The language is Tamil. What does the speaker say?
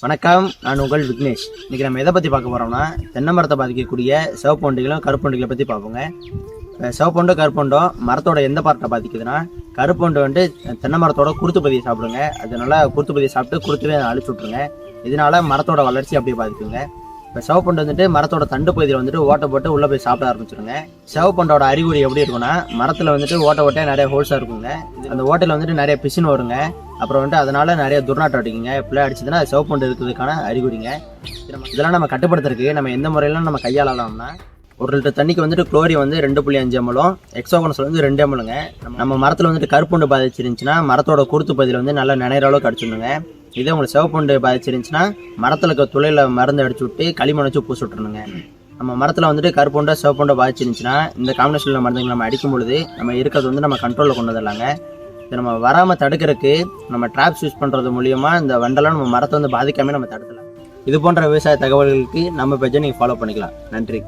வணக்கம், நான் உங்கள் விக்னேஷ். இன்றைக்கி நம்ம எதை பற்றி பார்க்க போகிறோம்னா, தென்னை மரத்தை பாதிக்கக்கூடிய சிவப்பொண்டிகளும் கருப்பொண்டிகளை பற்றி பார்ப்போங்க. சிவப்பொண்டு கருப்பொண்டும் மரத்தோட எந்த பார்ட்டை பாதிக்குதுன்னா, கருப்பொண்டு வந்துட்டு தென்னை மரத்தோட குருத்துப்பதியை சாப்பிடுங்க. அதனால குருத்துப்பதியை சாப்பிட்டு குருத்துவே அழிச்சு விட்ருங்க. இதனால மரத்தோட வளர்ச்சி அப்படியே பாதிக்குங்க. இப்போ சிவப்பொண்டு வந்துட்டு மரத்தோட தண்டு பகுதியில் வந்துட்டு ஓட்டை போட்டு உள்ளே போய் சாப்பிட ஆரம்பிச்சிருங்க. சிவப்பொண்டோட அறிகுறி எப்படி இருக்குன்னா, மரத்தில் வந்துட்டு ஓட்டையாக நிறைய ஹோல்ஸாக இருக்குங்க. அந்த ஓட்டையில் வந்துட்டு நிறைய பிசின் வருங்க. அப்புறம் வந்துட்டு அதனால நிறைய துர்நாற்றம் அடிக்குங்க. இப்படிலாம் அடிச்சதுன்னா அது சிவப்பொண்டு இருக்கிறதுக்கான அறிகுறிங்க. இதெல்லாம் நம்ம கட்டுப்படுத்துறதுக்கு நம்ம எந்த முறையெல்லாம் நம்ம கையாளலாம்னா, 1 லிட்டர் தண்ணிக்கு வந்துட்டு குளோரின் வந்து 2.5 ml, எக்ஸோகனஸ் வந்து 2 mlங்க. நம்ம மரத்தில் வந்துட்டு கருப்பொண்டு பாதிச்சிருந்துச்சுன்னா மரத்தோட குருத்து பகுதியில் வந்து நல்லா நினைற அளவுக்கு அடிச்சுடணுங்க. இதே உங்களுக்கு சிவப்பொண்டு பாதிச்சிருந்துச்சுன்னா மரத்தில் இருக்க துளையில மருந்து அடிச்சு விட்டு களிமண் வச்சு பூசி விட்டுருணுங்க. நம்ம மரத்தில் வந்துட்டு கருப்பொண்டை சிவப்பொண்டை பாதிச்சிருந்துச்சுன்னா இந்த காம்பினேஷனில் மருந்துகள் நம்ம அடிக்கும் பொழுது நம்ம இருக்கிறது வந்து நம்ம கண்ட்ரோலில் கொண்டு வந்துடலாங்க. இதை நம்ம வராமல் தடுக்கிறதுக்கு நம்ம ட்ராப்ஸ் யூஸ் பண்ணுறது மூலியமாக இந்த வண்டெல்லாம் நம்ம மரத்தை வந்து பாதிக்காமல் நம்ம தடுக்கலாம். இது போன்ற விவசாய தகவல்களுக்கு நம்ம பேஜை நீங்கள் ஃபாலோ பண்ணிக்கலாம். நன்றி.